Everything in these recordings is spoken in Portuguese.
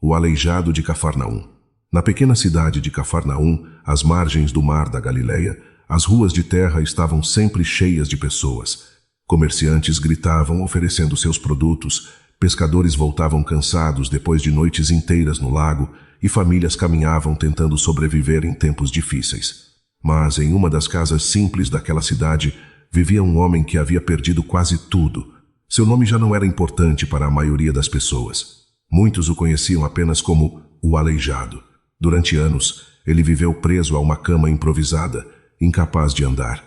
O aleijado de Cafarnaum. Na pequena cidade de Cafarnaum, às margens do mar da Galileia, as ruas de terra estavam sempre cheias de pessoas. Comerciantes gritavam oferecendo seus produtos, pescadores voltavam cansados depois de noites inteiras no lago e famílias caminhavam tentando sobreviver em tempos difíceis. Mas em uma das casas simples daquela cidade vivia um homem que havia perdido quase tudo. Seu nome já não era importante para a maioria das pessoas. Muitos o conheciam apenas como o Aleijado. Durante anos, ele viveu preso a uma cama improvisada, incapaz de andar.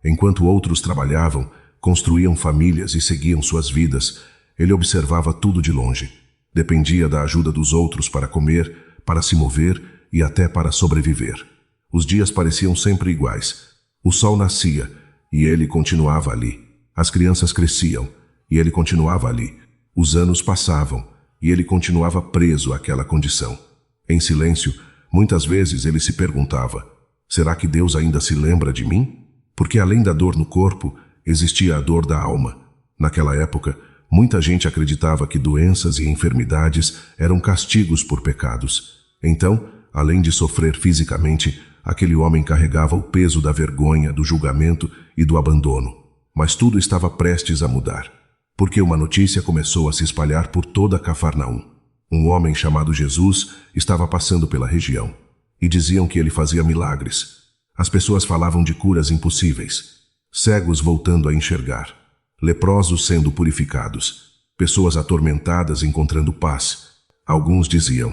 Enquanto outros trabalhavam, construíam famílias e seguiam suas vidas, ele observava tudo de longe. Dependia da ajuda dos outros para comer, para se mover e até para sobreviver. Os dias pareciam sempre iguais. O sol nascia e ele continuava ali. As crianças cresciam e ele continuava ali. Os anos passavam e ele continuava preso àquela condição. Em silêncio, muitas vezes ele se perguntava: será que Deus ainda se lembra de mim? Porque além da dor no corpo, existia a dor da alma. Naquela época, muita gente acreditava que doenças e enfermidades eram castigos por pecados. Então, além de sofrer fisicamente, aquele homem carregava o peso da vergonha, do julgamento e do abandono. Mas tudo estava prestes a mudar, porque uma notícia começou a se espalhar por toda Cafarnaum. Um homem chamado Jesus estava passando pela região, e diziam que ele fazia milagres. As pessoas falavam de curas impossíveis, cegos voltando a enxergar, leprosos sendo purificados, pessoas atormentadas encontrando paz. Alguns diziam: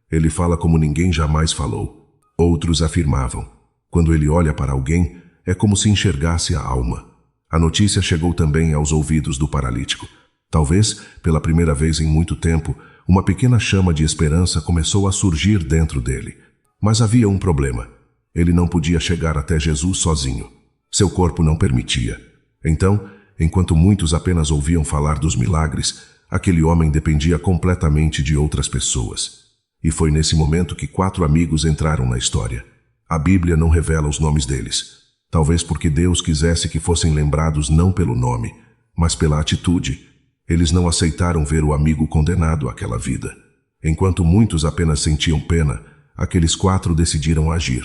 ele fala como ninguém jamais falou. Outros afirmavam: quando ele olha para alguém, é como se enxergasse a alma. A notícia chegou também aos ouvidos do paralítico. Talvez, pela primeira vez em muito tempo, uma pequena chama de esperança começou a surgir dentro dele. Mas havia um problema. Ele não podia chegar até Jesus sozinho. Seu corpo não permitia. Então, enquanto muitos apenas ouviam falar dos milagres, aquele homem dependia completamente de outras pessoas. E foi nesse momento que 4 amigos entraram na história. A Bíblia não revela os nomes deles. Talvez porque Deus quisesse que fossem lembrados não pelo nome, mas pela atitude. Eles não aceitaram ver o amigo condenado àquela vida. Enquanto muitos apenas sentiam pena, aqueles 4 decidiram agir.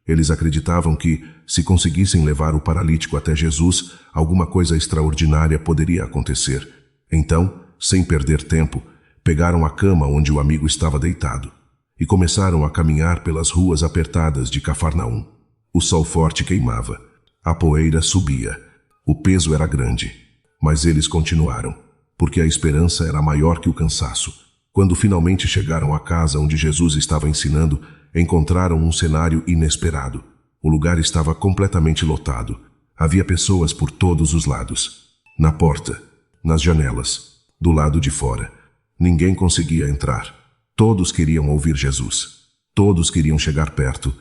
Eles acreditavam que, se conseguissem levar o paralítico até Jesus, alguma coisa extraordinária poderia acontecer. Então, sem perder tempo, pegaram a cama onde o amigo estava deitado e começaram a caminhar pelas ruas apertadas de Cafarnaum. O sol forte queimava. A poeira subia. O peso era grande. Mas eles continuaram, porque a esperança era maior que o cansaço. Quando finalmente chegaram à casa onde Jesus estava ensinando, encontraram um cenário inesperado. O lugar estava completamente lotado. Havia pessoas por todos os lados. Na porta, nas janelas, do lado de fora. Ninguém conseguia entrar. Todos queriam ouvir Jesus. Todos queriam chegar perto.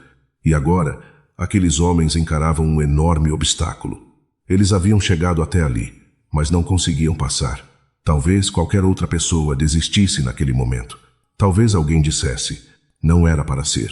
E agora, aqueles homens encaravam um enorme obstáculo. Eles haviam chegado até ali, mas não conseguiam passar. Talvez qualquer outra pessoa desistisse naquele momento. Talvez alguém dissesse: não era para ser.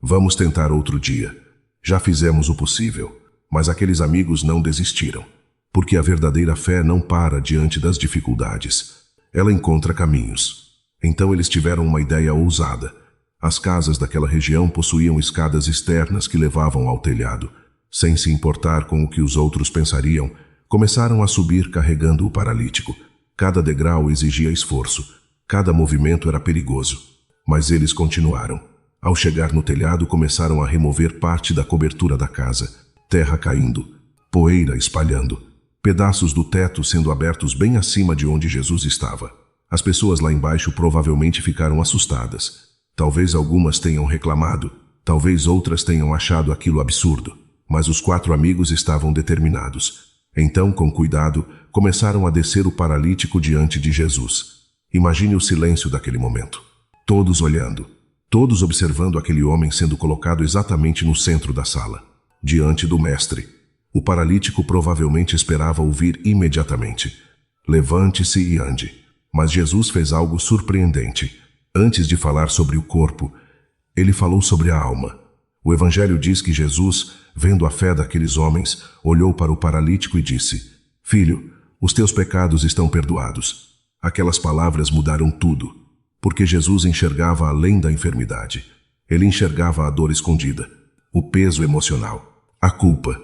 Vamos tentar outro dia. Já fizemos o possível. Mas aqueles amigos não desistiram. Porque a verdadeira fé não para diante das dificuldades. Ela encontra caminhos. Então eles tiveram uma ideia ousada. As casas daquela região possuíam escadas externas que levavam ao telhado. Sem se importar com o que os outros pensariam, começaram a subir carregando o paralítico. Cada degrau exigia esforço. Cada movimento era perigoso. Mas eles continuaram. Ao chegar no telhado, começaram a remover parte da cobertura da casa. Terra caindo, poeira espalhando, pedaços do teto sendo abertos bem acima de onde Jesus estava. As pessoas lá embaixo provavelmente ficaram assustadas. Talvez algumas tenham reclamado, talvez outras tenham achado aquilo absurdo. Mas os 4 amigos estavam determinados. Então, com cuidado, começaram a descer o paralítico diante de Jesus. Imagine o silêncio daquele momento. Todos olhando, todos observando aquele homem sendo colocado exatamente no centro da sala, diante do mestre. O paralítico provavelmente esperava ouvir imediatamente: levante-se e ande. Mas Jesus fez algo surpreendente. Antes de falar sobre o corpo, ele falou sobre a alma. O Evangelho diz que Jesus, vendo a fé daqueles homens, olhou para o paralítico e disse: filho, os teus pecados estão perdoados. Aquelas palavras mudaram tudo. porque Jesus enxergava além da enfermidade. Ele enxergava a dor escondida, o peso emocional, a culpa,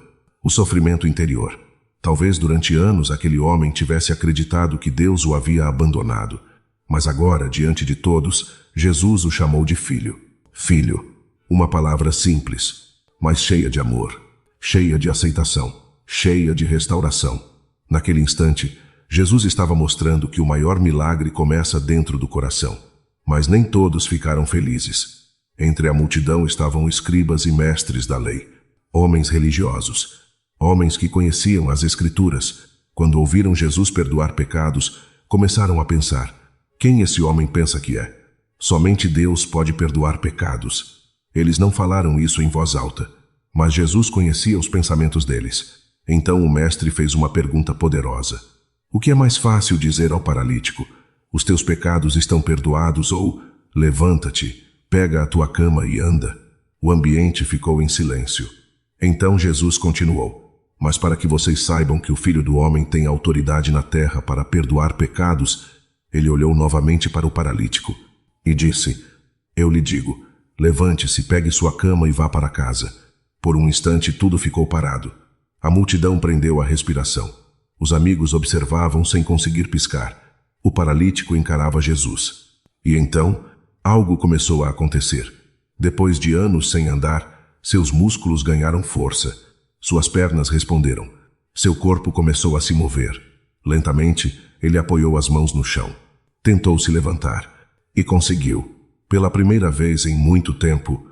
o sofrimento interior. Talvez durante anos aquele homem tivesse acreditado que Deus o havia abandonado, mas agora, diante de todos, Jesus o chamou de filho. Filho, uma palavra simples, mas cheia de amor, cheia de aceitação, cheia de restauração. Naquele instante, Jesus estava mostrando que o maior milagre começa dentro do coração. Mas nem todos ficaram felizes. Entre a multidão estavam escribas e mestres da lei, homens religiosos, homens que conheciam as Escrituras. Quando ouviram Jesus perdoar pecados, começaram a pensar: quem esse homem pensa que é? Somente Deus pode perdoar pecados. Eles não falaram isso em voz alta, mas Jesus conhecia os pensamentos deles. Então o mestre fez uma pergunta poderosa. O que é mais fácil dizer ao paralítico: os teus pecados estão perdoados, ou levanta-te, pega a tua cama e anda? O ambiente ficou em silêncio. Então Jesus continuou: mas para que vocês saibam que o Filho do Homem tem autoridade na terra para perdoar pecados, ele olhou novamente para o paralítico e disse: eu lhe digo, levante-se, pegue sua cama e vá para casa. Por um instante tudo ficou parado. A multidão prendeu a respiração. Os amigos observavam sem conseguir piscar. O paralítico encarava Jesus. E então, algo começou a acontecer. Depois de anos sem andar, seus músculos ganharam força. Suas pernas responderam. Seu corpo começou a se mover. Lentamente, ele apoiou as mãos no chão. Tentou se levantar. E conseguiu. Pela primeira vez em muito tempo,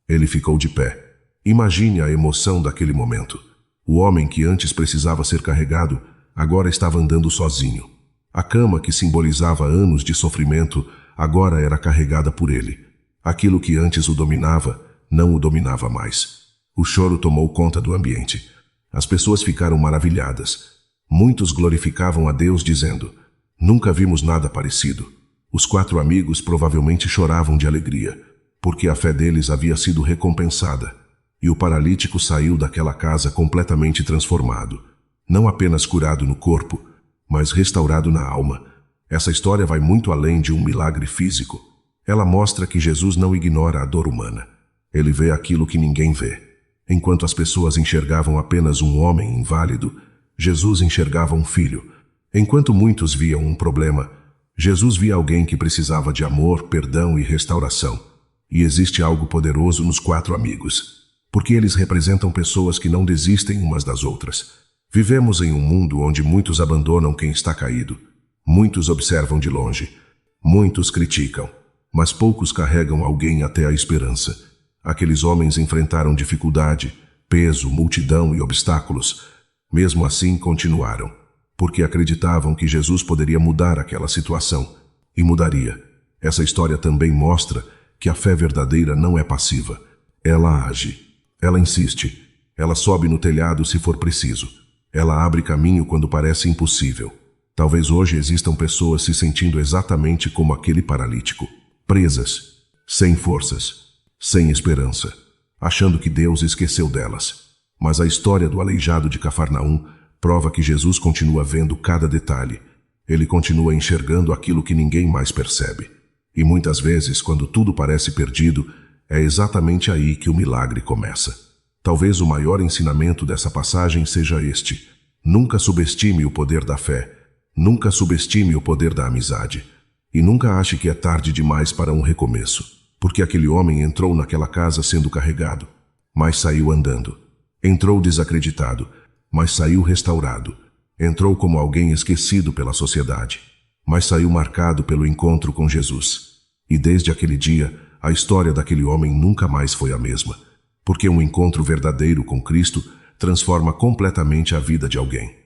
ele ficou de pé. Imagine a emoção daquele momento. O homem que antes precisava ser carregado, agora estava andando sozinho. A cama que simbolizava anos de sofrimento, agora era carregada por ele. Aquilo que antes o dominava, não o dominava mais. O choro tomou conta do ambiente. As pessoas ficaram maravilhadas. Muitos glorificavam a Deus dizendo: nunca vimos nada parecido. Os 4 amigos provavelmente choravam de alegria, porque a fé deles havia sido recompensada. E o paralítico saiu daquela casa completamente transformado. Não apenas curado no corpo, mas restaurado na alma. Essa história vai muito além de um milagre físico. Ela mostra que Jesus não ignora a dor humana. Ele vê aquilo que ninguém vê. Enquanto as pessoas enxergavam apenas um homem inválido, Jesus enxergava um filho. Enquanto muitos viam um problema, Jesus via alguém que precisava de amor, perdão e restauração. E existe algo poderoso nos 4 amigos, porque eles representam pessoas que não desistem umas das outras. Vivemos em um mundo onde muitos abandonam quem está caído. Muitos observam de longe. Muitos criticam, mas poucos carregam alguém até a esperança. Aqueles homens enfrentaram dificuldade, peso, multidão e obstáculos. Mesmo assim, continuaram, porque acreditavam que Jesus poderia mudar aquela situação. E mudaria. Essa história também mostra que a fé verdadeira não é passiva. Ela age. Ela insiste. Ela sobe no telhado se for preciso. Ela abre caminho quando parece impossível. Talvez hoje existam pessoas se sentindo exatamente como aquele paralítico, presas, sem forças, sem esperança, achando que Deus esqueceu delas. Mas a história do aleijado de Cafarnaum prova que Jesus continua vendo cada detalhe. Ele continua enxergando aquilo que ninguém mais percebe. E muitas vezes, quando tudo parece perdido, é exatamente aí que o milagre começa. Talvez o maior ensinamento dessa passagem seja este: nunca subestime o poder da fé, nunca subestime o poder da amizade, e nunca ache que é tarde demais para um recomeço, porque aquele homem entrou naquela casa sendo carregado, mas saiu andando. Entrou desacreditado, mas saiu restaurado. Entrou como alguém esquecido pela sociedade, mas saiu marcado pelo encontro com Jesus. E desde aquele dia, a história daquele homem nunca mais foi a mesma. Porque um encontro verdadeiro com Cristo transforma completamente a vida de alguém.